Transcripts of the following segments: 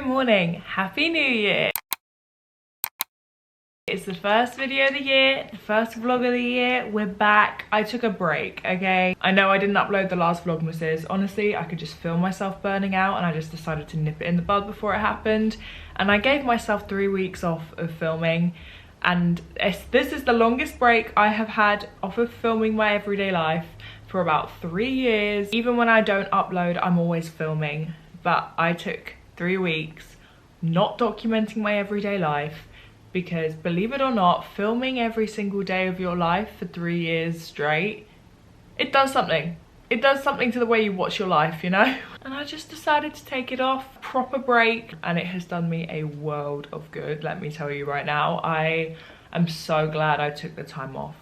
morning, happy new year. It's the first video of the year, the first vlog of the year. We're back. I took a break, okay? I know I didn't upload the last vlogmases. Honestly, I could just feel myself burning out and I just decided to nip it in the bud before it happened. And I gave myself 3 weeks off of filming, and this is the longest break I have had off of filming my everyday life for about 3 years. Even when I don't upload, I'm always filming, but I took 3 weeks not documenting my everyday life because, believe it or not, filming every single day of your life for 3 years straight, it does something. It does something to the way you watch your life, you know? And I just decided to take it off, proper break, and it has done me a world of good, let me tell you right now. I am so glad I took the time off.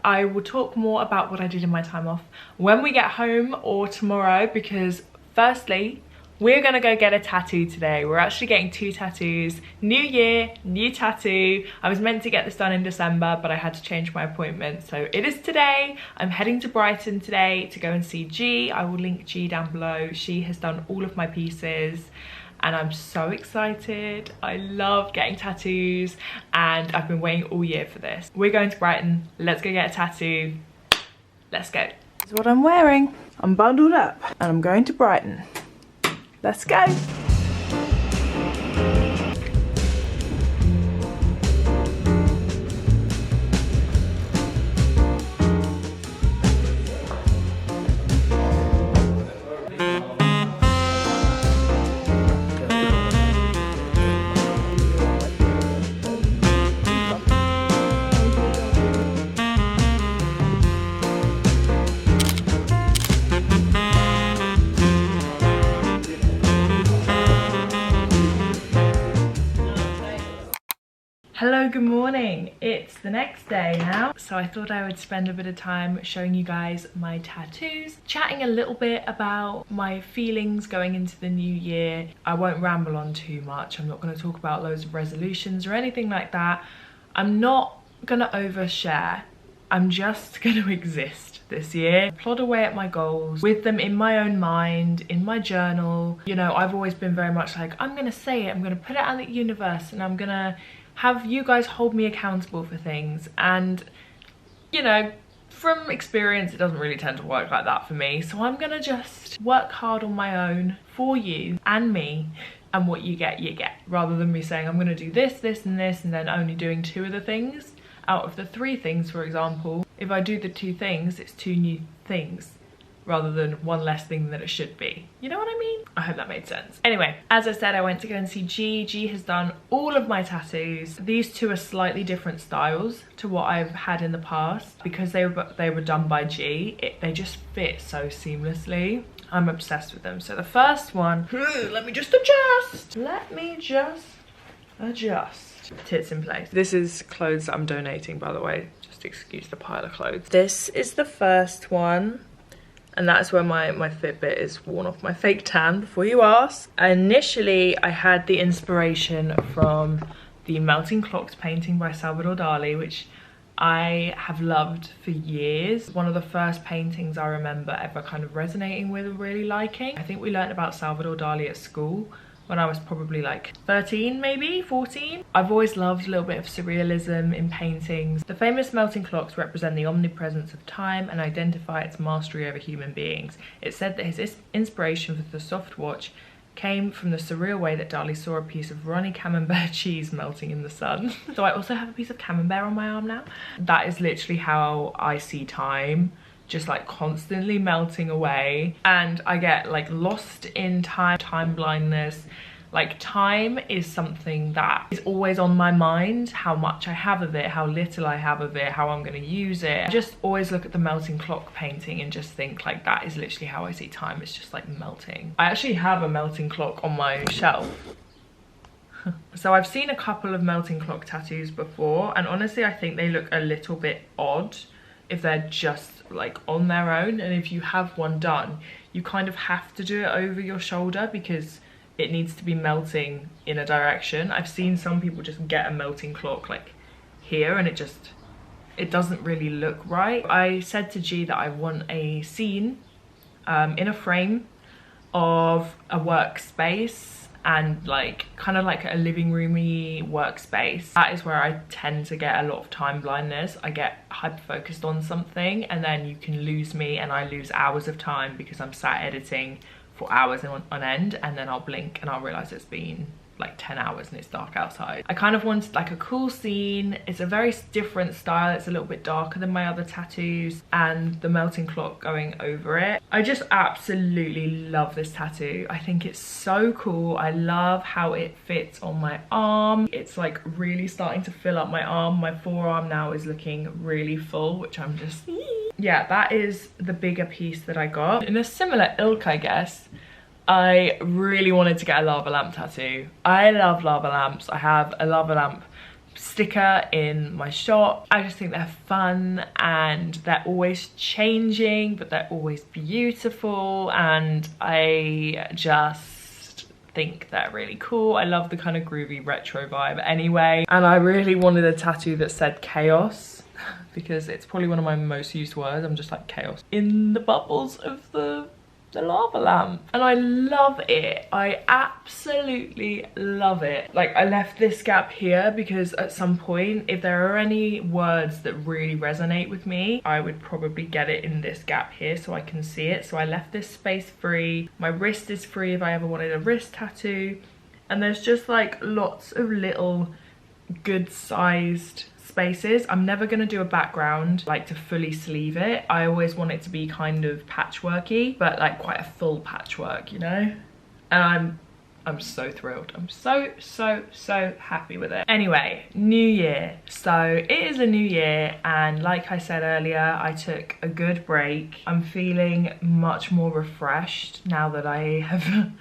I will talk more about what I did in my time off when we get home or tomorrow, because firstly, we're gonna go get a tattoo today. We're actually getting 2 tattoos. New year, new tattoo. I was meant to get this done in December, but I had to change my appointment. So it is today. I'm heading to Brighton today to go and see G. I will link G down below. She has done all of my pieces and I'm so excited. I love getting tattoos and I've been waiting all year for this. We're going to Brighton. Let's go get a tattoo. Let's go. This is what I'm wearing. I'm bundled up and I'm going to Brighton. Let's go. Hello, good morning. It's the next day now, so I thought I would spend a bit of time showing you guys my tattoos, chatting a little bit about my feelings going into the new year. I won't ramble on too much. I'm not going to talk about loads of resolutions or anything like that. I'm not going to overshare. I'm just going to exist this year, plod away at my goals with them in my own mind, in my journal. You know, I've always been very much like, I'm going to say it, I'm going to put it out in the universe, and I'm going to have you guys hold me accountable for things. And you know, from experience, it doesn't really tend to work like that for me. So I'm gonna just work hard on my own for you and me, and what you get, rather than me saying I'm gonna do this, this and this, and then only doing 2 of the things out of the 3 things. For example, if I do the 2 things, it's 2 new things rather than 1 less thing than it should be. You know what I mean? I hope that made sense. Anyway, as I said, I went to go and see G. G has done all of my tattoos. These 2 are slightly different styles to what I've had in the past. Because they were done by G, they just fit so seamlessly. I'm obsessed with them. So the first one, let me just adjust. Tits in place. This is clothes that I'm donating, by the way. Just excuse the pile of clothes. This is the first one. And that's where my Fitbit is worn off my fake tan, before you ask. Initially, I had the inspiration from the Melting Clocks painting by Salvador Dali, which I have loved for years. One of the first paintings I remember ever kind of resonating with and really liking. I think we learned about Salvador Dali at school when I was probably like 13, maybe 14. I've always loved a little bit of surrealism in paintings. The famous melting clocks represent the omnipresence of time and identify its mastery over human beings. It's said that his inspiration for the soft watch came from the surreal way that Dali saw a piece of runny camembert cheese melting in the sun. So I also have a piece of camembert on my arm now. That is literally how I see time, just like constantly melting away, and I get like lost in time blindness. Like, time is something that is always on my mind, how much I have of it, how little I have of it, how I'm going to use it. I just always look at the melting clock painting and just think like that is literally how I see time. It's just like melting. I actually have a melting clock on my shelf. So I've seen a couple of melting clock tattoos before, and honestly I think they look a little bit odd if they're just like on their own. And if you have one done, you kind of have to do it over your shoulder because it needs to be melting in a direction. I've seen some people just get a melting clock like here and it doesn't really look right. I said to G that I want a scene in a frame of a workspace and like kind of like a living roomy workspace. That is where I tend to get a lot of time blindness. I get hyper focused on something and then you can lose me, and I lose hours of time because I'm sat editing for hours on end, and then I'll blink and I'll realize it's been like 10 hours and it's dark outside. I kind of wanted like a cool scene. It's a very different style. It's a little bit darker than my other tattoos, and the melting clock going over it. I just absolutely love this tattoo. I think it's so cool. I love how it fits on my arm. It's like really starting to fill up my arm. My forearm now is looking really full, which I'm just, yeah, that is the bigger piece that I got. In a similar ilk, I guess, I really wanted to get a lava lamp tattoo. I love lava lamps. I have a lava lamp sticker in my shop. I just think they're fun and they're always changing, but they're always beautiful, and I just think they're really cool. I love the kind of groovy retro vibe anyway, and I really wanted a tattoo that said chaos because it's probably one of my most used words. I'm just like chaos in the bubbles of the lava lamp, and I love it. I absolutely love it. Like, I left this gap here because at some point, if there are any words that really resonate with me, I would probably get it in this gap here so I can see it. So I left this space free. My wrist is free if I ever wanted a wrist tattoo, and there's just like lots of little good sized spaces. I'm never gonna do a background like to fully sleeve it. I always want it to be kind of patchworky, but like quite a full patchwork, you know? And I'm so thrilled. I'm so happy with it. Anyway, new year. So it is a new year, and like I said earlier, I took a good break. I'm feeling much more refreshed now that I have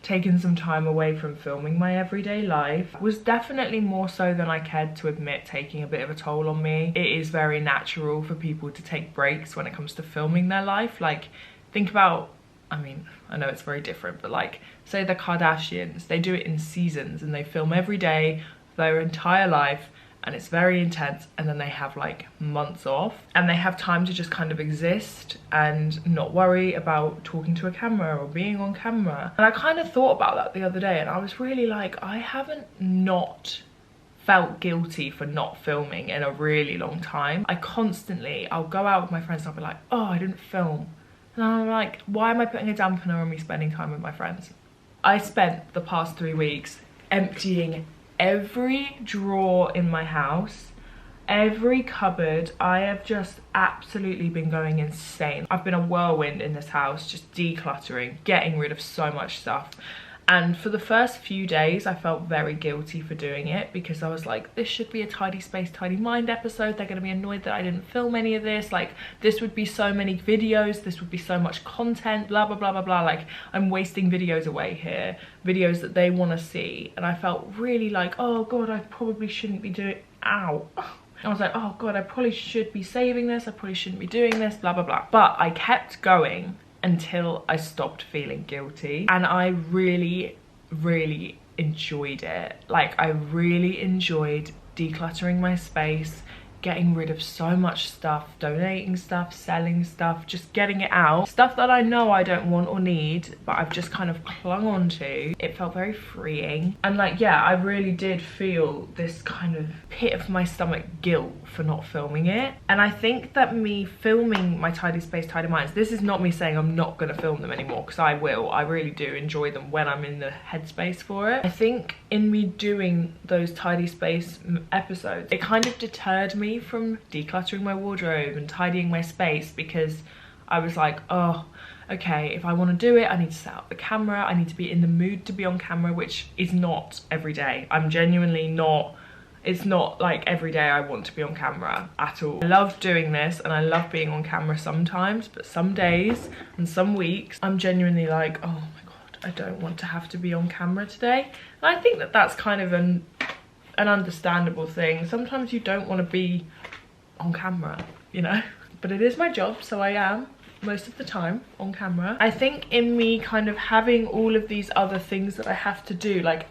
taken some time away from filming my everyday life. Was definitely more so than I cared to admit taking a bit of a toll on me. It is very natural for people to take breaks when it comes to filming their life. Like, think about, I mean, I know it's very different, but like, say the Kardashians, they do it in seasons and they film every day their entire life, and it's very intense, and then they have like months off and they have time to just kind of exist and not worry about talking to a camera or being on camera. And I kind of thought about that the other day, and I was really like, I haven't not felt guilty for not filming in a really long time. I'll go out with my friends and I'll be like, oh, I didn't film. And I'm like, why am I putting a dampener on me spending time with my friends? I spent the past 3 weeks emptying every drawer in my house, every cupboard. I have just absolutely been going insane. I've been a whirlwind in this house, just decluttering, getting rid of so much stuff. And for the first few days, I felt very guilty for doing it because I was like, this should be a tidy space, tidy mind episode. They're gonna be annoyed that I didn't film any of this. Like, this would be so many videos, this would be so much content, blah, blah, blah, blah, blah. Like, I'm wasting videos away here, videos that they wanna see. And I felt really like, oh God, I probably shouldn't be doing, ow. I was like, oh God, I probably should be saving this. I probably shouldn't be doing this, blah, blah, blah. But I kept going until I stopped feeling guilty, and I really enjoyed it. Like, I really enjoyed decluttering my space, getting rid of so much stuff, donating stuff, selling stuff, just getting it out. Stuff that I know I don't want or need, but I've just kind of clung on to. It felt very freeing. And like, yeah, I really did feel this kind of pit of my stomach guilt for not filming it. And I think that me filming my Tidy Space, Tidy Minds, this is not me saying I'm not gonna film them anymore, because I will. I really do enjoy them when I'm in the headspace for it. I think in me doing those Tidy Space episodes, it kind of deterred me from decluttering my wardrobe and tidying my space, because I was like, oh, okay, if I want to do it, I need to set up the camera, I need to be in the mood to be on camera, which is not every day. I'm genuinely not, it's not like every day I want to be on camera at all. I love doing this and I love being on camera sometimes, but some days and some weeks I'm genuinely like, oh my God, I don't want to have to be on camera today. And I think that that's kind of an understandable thing. Sometimes you don't want to be on camera, you know, but it is my job, so I am most of the time on camera. I think in me kind of having all of these other things that I have to do, like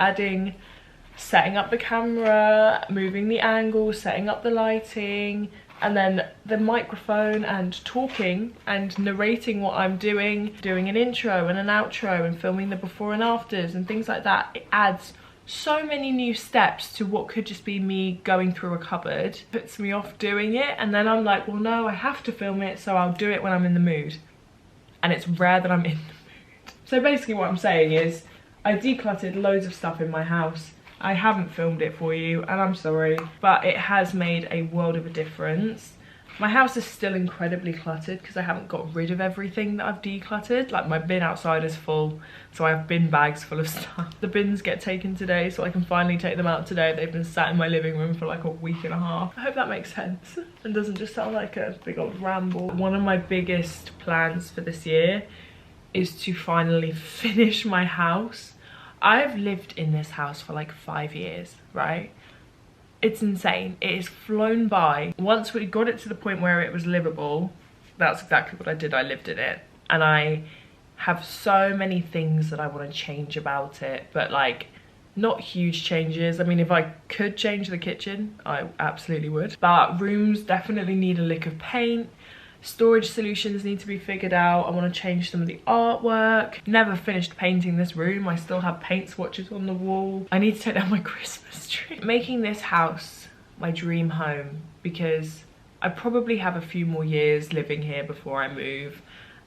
setting up the camera, moving the angle, setting up the lighting, and then the microphone and talking and narrating what I'm doing an intro and an outro and filming the before and afters and things like that, it adds so many new steps to what could just be me going through a cupboard. It puts me off doing it, and then I'm like, well no, I have to film it, so I'll do it when I'm in the mood. And it's rare that I'm in the mood. So basically what I'm saying is, I decluttered loads of stuff in my house. I haven't filmed it for you, and I'm sorry, but it has made a world of a difference. My house is still incredibly cluttered because I haven't got rid of everything that I've decluttered. Like, my bin outside is full, so I have bin bags full of stuff. The bins get taken today, so I can finally take them out today. They've been sat in my living room for like a week and a half. I hope that makes sense and doesn't just sound like a big old ramble. One of my biggest plans for this year is to finally finish my house. I've lived in this house for like 5 years, right? It's insane. It has flown by. Once we got it to the point where it was livable, that's exactly what I did. I lived in it. And I have so many things that I want to change about it, but like not huge changes. I mean, if I could change the kitchen, I absolutely would. But rooms definitely need a lick of paint. Storage solutions need to be figured out. I want to change some of the artwork. Never finished painting this room. I still have paint swatches on the wall. I need to take down my Christmas tree. Making this house my dream home, because I probably have a few more years living here before I move,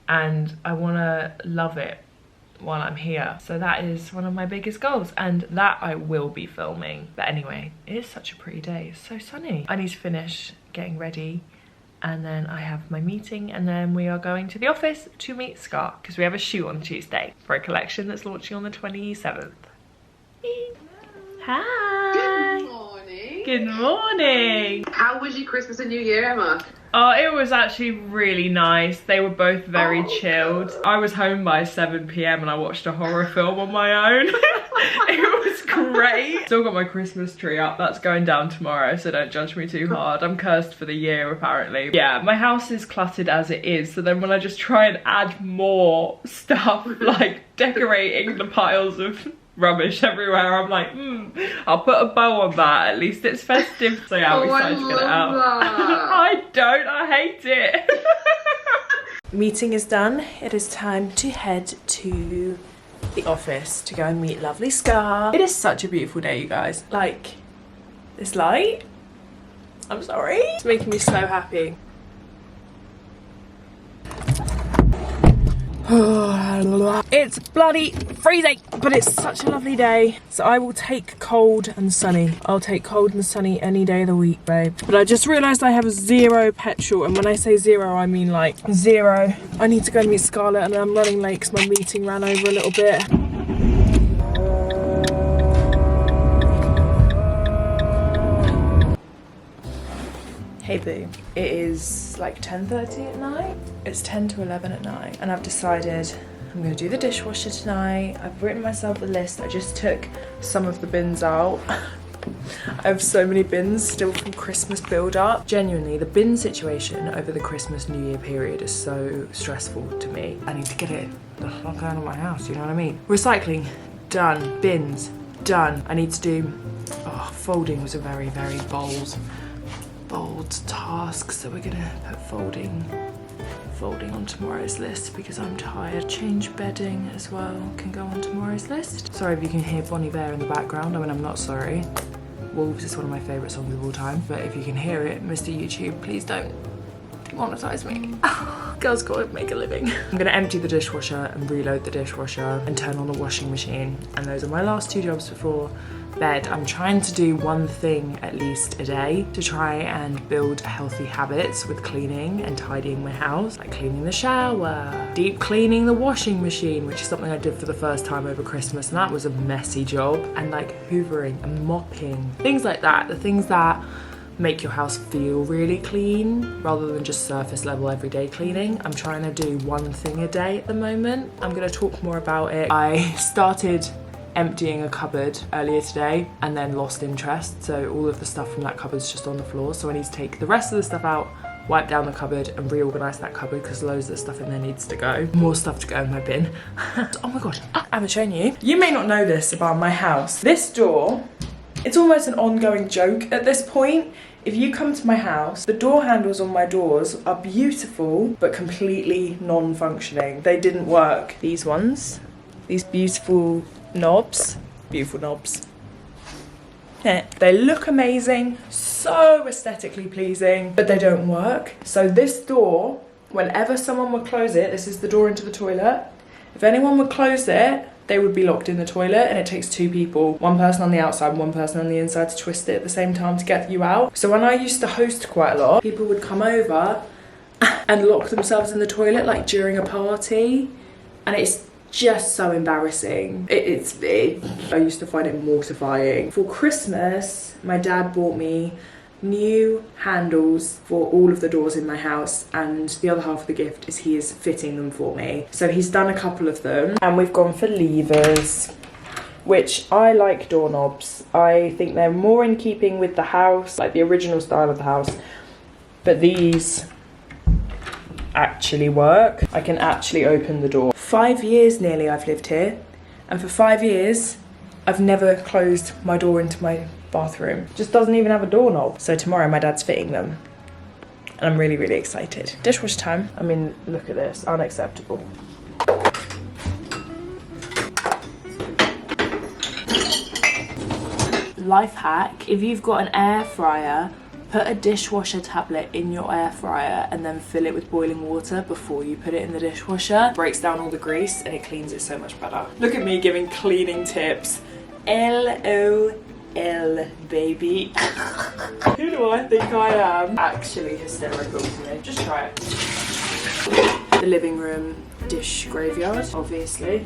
and I want to love it while I'm here. So that is one of my biggest goals, and that I will be filming. But anyway, it is such a pretty day. It's so sunny. I need to finish getting ready, and then I have my meeting, and then we are going to the office to meet Scar because we have a shoot on Tuesday for a collection that's launching on the 27th. Hi. Good morning. Good morning. How was your Christmas and New Year, Emma? Oh, it was actually really nice. They were both very chilled. I was home by 7 PM and I watched a horror film on my own. It was great. Still got my Christmas tree up. That's going down tomorrow, so don't judge me too hard. I'm cursed for the year, apparently. Yeah, my house is cluttered as it is, so then when I just try and add more stuff, like decorating the piles of rubbish everywhere, I'm like, I'll put a bow on that, at least it's festive. So yeah, we decided to get it out. I don't, I hate it. Meeting is done. It is time to head to the office to go and meet lovely Scar. It is such a beautiful day, you guys. Like, this light, I'm sorry, it's making me so happy. It's bloody freezing, but it's such a lovely day. So I will take cold and sunny. I'll take cold and sunny any day of the week, babe. But I just realised I have 0 petrol, and when I say 0, I mean like 0. I need to go and meet Scarlett, and I'm running late because my meeting ran over a little bit. Hey boo, it is like 10:30 at night. It's 10 to 11 at night, and I've decided I'm gonna do the dishwasher tonight. I've written myself a list. I just took some of the bins out. I have so many bins still from Christmas build up. Genuinely, the bin situation over the Christmas New Year period is so stressful to me. I need to get it the fuck out of my house, you know what I mean? Recycling, done. Bins, done. I need to do, folding was a very, very bold task, so we're gonna put folding on tomorrow's list because I'm tired. Change bedding as well can go on tomorrow's list. Sorry if you can hear Bonnie Bear in the background. I mean, I'm not sorry. Wolves is one of my favourite songs of all time, but if you can hear it, Mr. YouTube, please don't monetize me. Girls gotta make a living. I'm gonna empty the dishwasher and reload the dishwasher and turn on the washing machine, and those are my last 2 jobs before bed. I'm trying to do one thing at least a day to try and build healthy habits with cleaning and tidying my house, like cleaning the shower, deep cleaning the washing machine, which is something I did for the first time over Christmas, and that was a messy job, and like hoovering and mopping, things like that, the things that make your house feel really clean rather than just surface level everyday cleaning. I'm trying to do one thing a day at the moment. I'm gonna talk more about it. I started emptying a cupboard earlier today and then lost interest, so all of the stuff from that cupboard's just on the floor, so I need to take the rest of the stuff out, wipe down the cupboard and reorganise that cupboard because loads of stuff in there needs to go. More stuff to go in my bin. Oh my god, I haven't shown you. You may not know this about my house. This door It's almost an ongoing joke at this point. If you come to my house, the door handles on my doors are beautiful, but completely non-functioning. They didn't work. These ones, these beautiful knobs, they look amazing, so aesthetically pleasing, but they don't work. So this door, whenever someone would close it, this is the door into the toilet. If anyone would close it, they would be locked in the toilet, and it takes two people, one person on the outside, one person on the inside, to twist it at the same time to get you out. So when I used to host quite a lot, people would come over and lock themselves in the toilet like during a party, and it's just so embarrassing. I used to find it mortifying. For Christmas, my dad bought me new handles for all of the doors in my house, and the other half of the gift is he is fitting them for me. So he's done a couple of them, and we've gone for levers, which I like doorknobs. I think they're more in keeping with the house, like the original style of the house, but these actually work. I can actually open the door. 5 years nearly I've lived here, and for 5 years I've never closed my door into my bathroom. Just doesn't even have a doorknob. So tomorrow my dad's fitting them, and I'm really, really excited. Dishwash time. I mean, look at this, unacceptable. Life hack, if you've got an air fryer, put a dishwasher tablet in your air fryer and then fill it with boiling water before you put it in the dishwasher. It breaks down all the grease and it cleans it so much better. Look at me giving cleaning tips. LOL, baby. Who do I think I am? Actually hysterical to me. Just try it. The living room dish graveyard, obviously.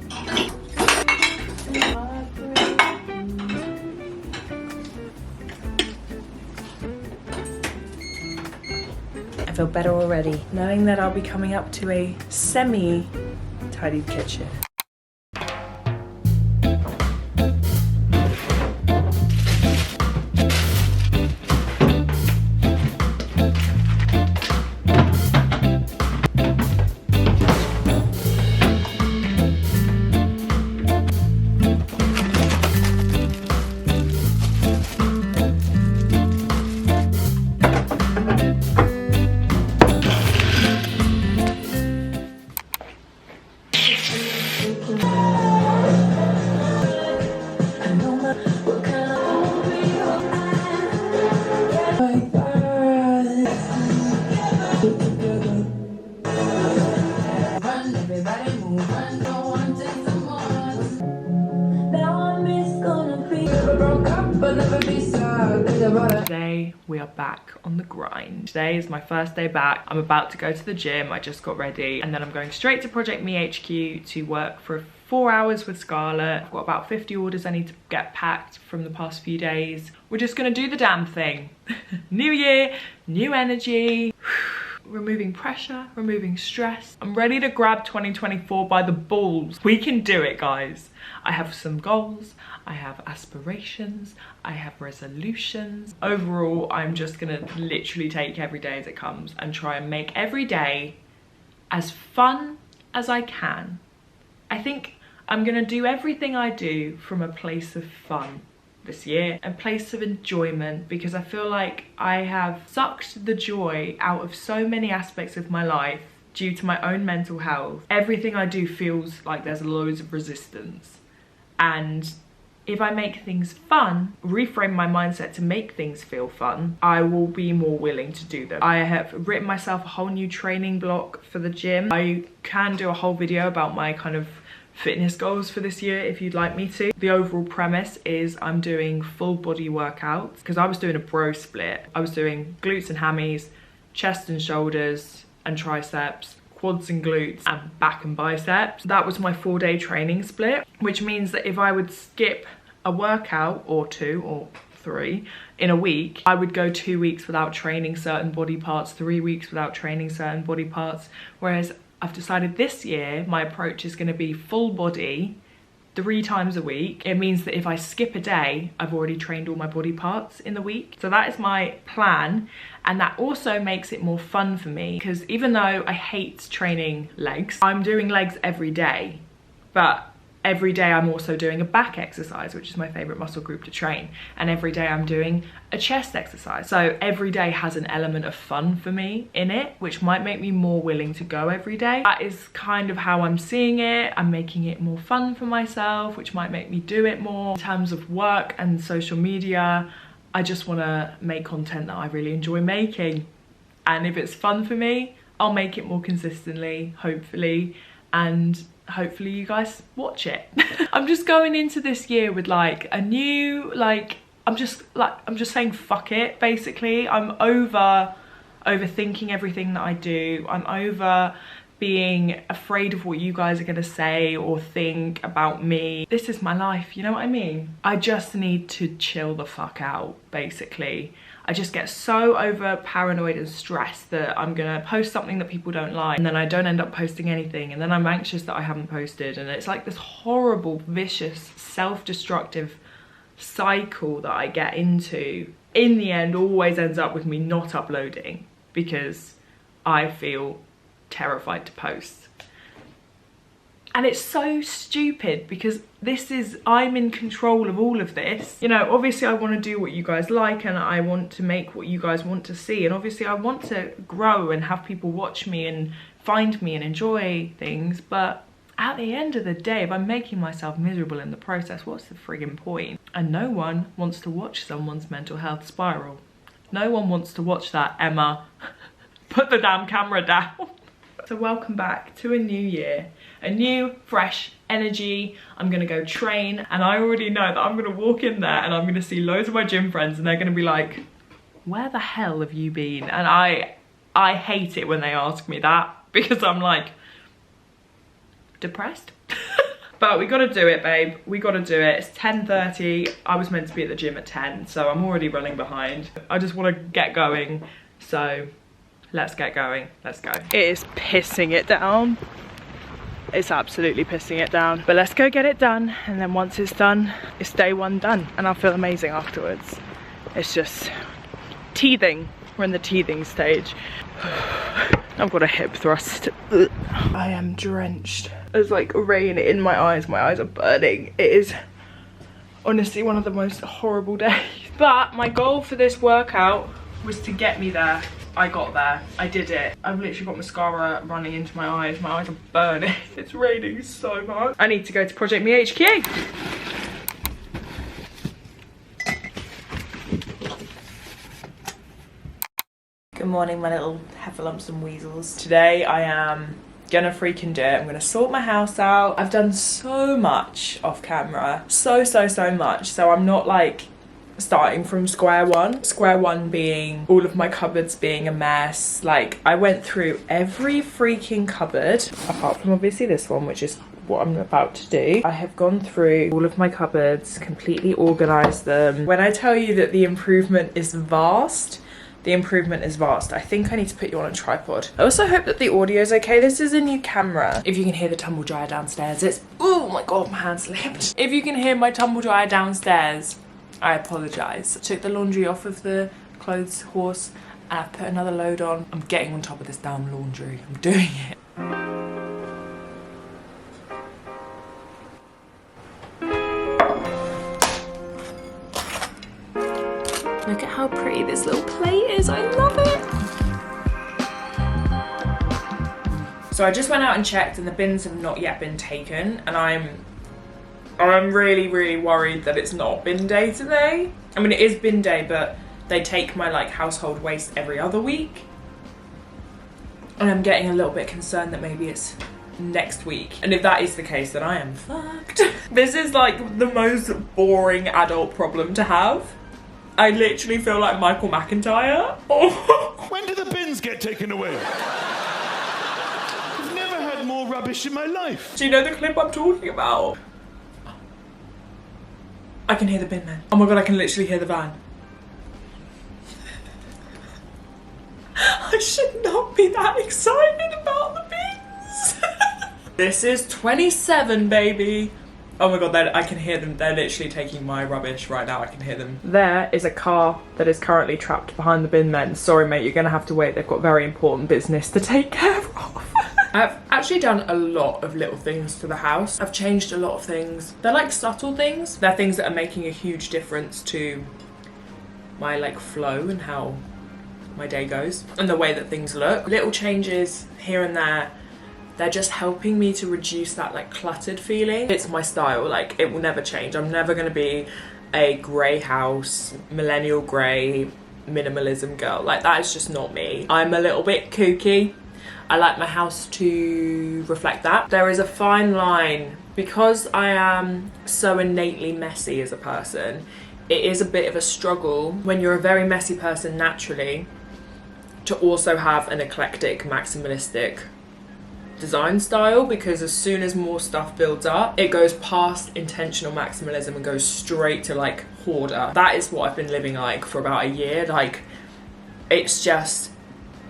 I feel better already, knowing that I'll be coming up to a semi-tidied kitchen. Today we are back on the grind. Today is my first day back. I'm about to go to the gym. I just got ready, and then I'm going straight to Project Me HQ to work for 4 hours with Scarlett. I've got about 50 orders I need to get packed from the past few days. We're just gonna do the damn thing. New year, new energy. Removing pressure, removing stress. I'm ready to grab 2024 by the balls. We can do it, guys. I have some goals, I have aspirations, I have resolutions. Overall, I'm just gonna literally take every day as it comes and try and make every day as fun as I can. I think I'm gonna do everything I do from a place of fun this year, a place of enjoyment, because I feel like I have sucked the joy out of so many aspects of my life due to my own mental health. Everything I do feels like there's loads of resistance, and if I make things fun, reframe my mindset to make things feel fun, I will be more willing to do them. I have written myself a whole new training block for the gym. I can do a whole video about my kind of fitness goals for this year if you'd like me to. The overall premise is I'm doing full body workouts, because I was doing a bro split. I was doing glutes and hammies, chest and shoulders and triceps, quads and glutes, and back and biceps. That was my 4-day training split, which means that if I would skip a workout or 2 or 3 in a week, I would go 2 weeks without training certain body parts, 3 weeks without training certain body parts. Whereas I've decided this year my approach is going to be full body 3 times a week. It means that if I skip a day, I've already trained all my body parts in the week. So that is my plan, and that also makes it more fun for me, because even though I hate training legs, I'm doing legs every day, but Every day I'm also doing a back exercise, which is my favorite muscle group to train. And every day I'm doing a chest exercise. So every day has an element of fun for me in it, which might make me more willing to go every day. That is kind of how I'm seeing it. I'm making it more fun for myself, which might make me do it more. In terms of work and social media, I just want to make content that I really enjoy making. And if it's fun for me, I'll make it more consistently, hopefully. And hopefully you guys watch it. I'm just going into this year with like a new, I'm just saying fuck it, basically. I'm overthinking everything that I do. I'm over being afraid of what you guys are gonna say or think about me. This is my life, you know what I mean? I just need to chill the fuck out, basically. I just get so over paranoid and stressed that I'm gonna post something that people don't like, and then I don't end up posting anything, and then I'm anxious that I haven't posted, and it's like this horrible, vicious, self-destructive cycle that I get into. In the end, always ends up with me not uploading because I feel terrified to post. And it's so stupid because I'm in control of all of this. You know, obviously I want to do what you guys like and I want to make what you guys want to see. And obviously I want to grow and have people watch me and find me and enjoy things. But at the end of the day, if I'm making myself miserable in the process, what's the friggin' point? And no one wants to watch someone's mental health spiral. No one wants to watch that, Emma. Put the damn camera down. So welcome back to a new year, a new fresh energy. I'm gonna go train, and I already know that I'm gonna walk in there and I'm gonna see loads of my gym friends and they're gonna be like, where the hell have you been? And I hate it when they ask me that because I'm like, depressed? But we gotta do it, babe. We gotta do it. It's 10:30. I was meant to be at the gym at 10, so I'm already running behind. I just wanna get going, so let's get going, let's go. It is pissing it down. It's absolutely pissing it down. But let's go get it done, and then once it's done, it's day one done, and I'll feel amazing afterwards. It's just teething. We're in the teething stage. I've got a hip thrust. I am drenched. There's like rain in my eyes are burning. It is honestly one of the most horrible days. But my goal for this workout was to get me there. I got there, I did it. I've literally got mascara running into my eyes are burning. It's raining so much. I need to go to Project Me HQ. Good morning, my little heffalumps and weasels. Today I am gonna freaking do it. I'm gonna sort my house out. I've done so much off camera, so much, so I'm not like starting from square one being all of my cupboards being a mess. Like, I went through every freaking cupboard apart from obviously this one, which is what I'm about to do. I have gone through all of my cupboards, completely organized them. When I tell you that the improvement is vast, the improvement is vast. I think I need to put you on a tripod. I also hope that the audio is okay. This is a new camera. If you can hear the tumble dryer downstairs, it's, oh my god, my hand slipped. If you can hear my tumble dryer downstairs, I apologise. I took the laundry off of the clothes horse and I've put another load on. I'm getting on top of this damn laundry. I'm doing it. Look at how pretty this little plate is. I love it. So I just went out and checked and the bins have not yet been taken, and I'm really worried that it's not bin day today. I mean, it is bin day, but they take my like household waste every other week. And I'm getting a little bit concerned that maybe it's next week. And if that is the case, then I am fucked. This is like the most boring adult problem to have. I literally feel like Michael McIntyre. When do the bins get taken away? I've never had more rubbish in my life. Do you know the clip I'm talking about? I can hear the bin man. Oh my god, I can literally hear the van. I should not be that excited about the bins. This is 27, baby. Oh my god, I can hear them. They're literally taking my rubbish right now. I can hear them. There is a car that is currently trapped behind the bin men. Sorry, mate, you're gonna have to wait. They've got very important business to take care of. I've actually done a lot of little things to the house. I've changed a lot of things. They're like subtle things. They're things that are making a huge difference to my like flow and how my day goes and the way that things look. Little changes here and there, they're just helping me to reduce that like cluttered feeling. It's my style, like it will never change. I'm never gonna be a grey house, millennial grey, minimalism girl. Like that is just not me. I'm a little bit kooky. I like my house to reflect that. There is a fine line because I am so innately messy as a person. It is a bit of a struggle when you're a very messy person naturally to also have an eclectic, maximalistic design style, because as soon as more stuff builds up, it goes past intentional maximalism and goes straight to like hoarder. That is what I've been living like for about a year. Like it's just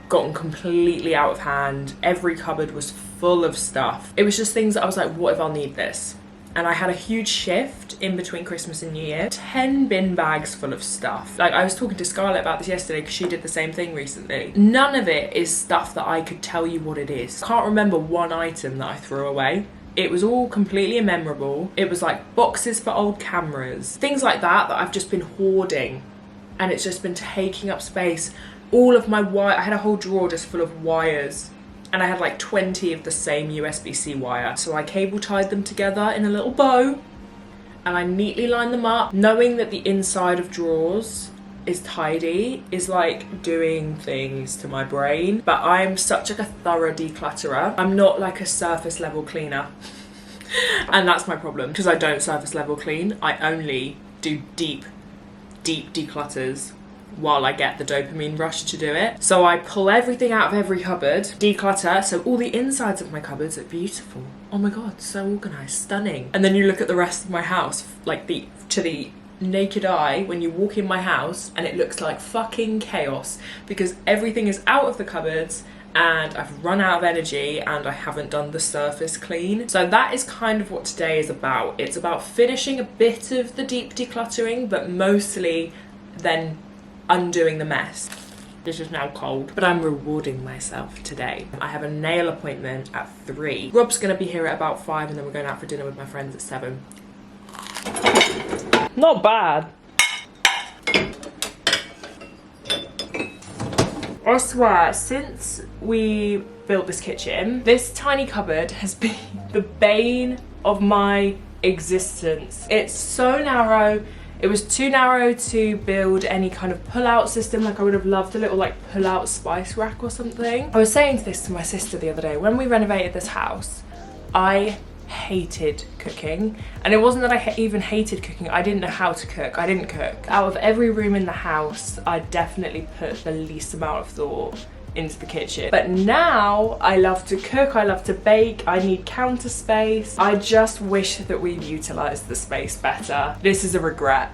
gotten completely out of hand. Every cupboard was full of stuff. It was just things that I was like, what if I'll need this? And I had a huge shift in between Christmas and New Year. 10 bin bags full of stuff. Like I was talking to Scarlett about this yesterday because she did the same thing recently. None of it is stuff that I could tell you what it is. I can't remember one item that I threw away. It was all completely immemorable. It was like boxes for old cameras. Things like that I've just been hoarding. And it's just been taking up space. All of my wire, I had a whole drawer just full of wires. And I had like 20 of the same USB-C wire. So I cable tied them together in a little bow and I neatly lined them up. Knowing that the inside of drawers is tidy is like doing things to my brain. But I'm such like a thorough declutterer. I'm not like a surface level cleaner. And that's my problem because I don't surface level clean. I only do deep declutters while I get the dopamine rush to do it. So I pull everything out of every cupboard, declutter, so all the insides of my cupboards are beautiful. Oh my god, so organised, stunning. And then you look at the rest of my house, like to the naked eye when you walk in my house and it looks like fucking chaos because everything is out of the cupboards and I've run out of energy and I haven't done the surface clean. So that is kind of what today is about. It's about finishing a bit of the deep decluttering, but mostly then undoing the mess. This is now cold, but I'm rewarding myself today. I have a nail appointment at 3. Rob's gonna be here at about 5 and then we're going out for dinner with my friends at 7. Not bad. I swear, since we built this kitchen, this tiny cupboard has been the bane of my existence. It's so narrow. It was too narrow to build any kind of pull-out system. Like I would have loved a little like pull-out spice rack or something. I was saying this to my sister the other day. When we renovated this house, I hated cooking. And it wasn't that I even hated cooking. I didn't know how to cook. I didn't cook. Out of every room in the house, I definitely put the least amount of thought into the kitchen. But now I love to cook, I love to bake, I need counter space. I just wish that we'd utilised the space better. This is a regret.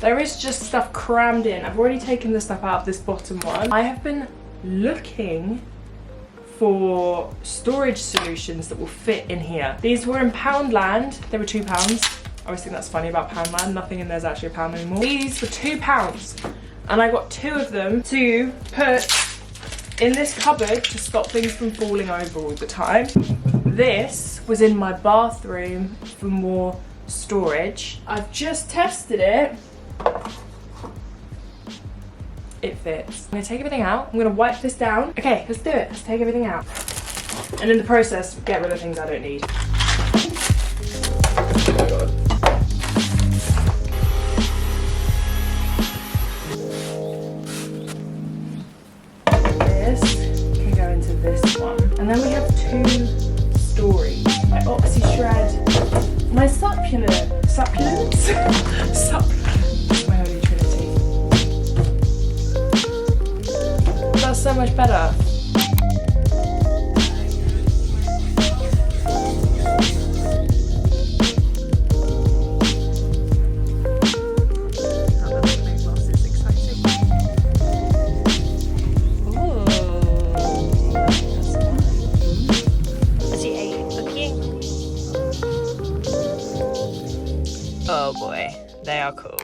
There is just stuff crammed in. I've already taken the stuff out of this bottom one. I have been looking for storage solutions that will fit in here. These were in Poundland. They were £2. I always think that's funny about Poundland. Nothing in there's actually a pound anymore. These were £2 and I got 2 of them to put in this cupboard to stop things from falling over all the time. This was in my bathroom for more storage. I've just tested it. It fits. I'm gonna take everything out. I'm gonna wipe this down. Okay, let's do it. Let's take everything out. And in the process, get rid of things I don't need. Oh my god. This one, and then we have 2 stories. My Oxy Shred, my succulents, supplements, my holy trinity. That's so much better. Oh boy, they are cool.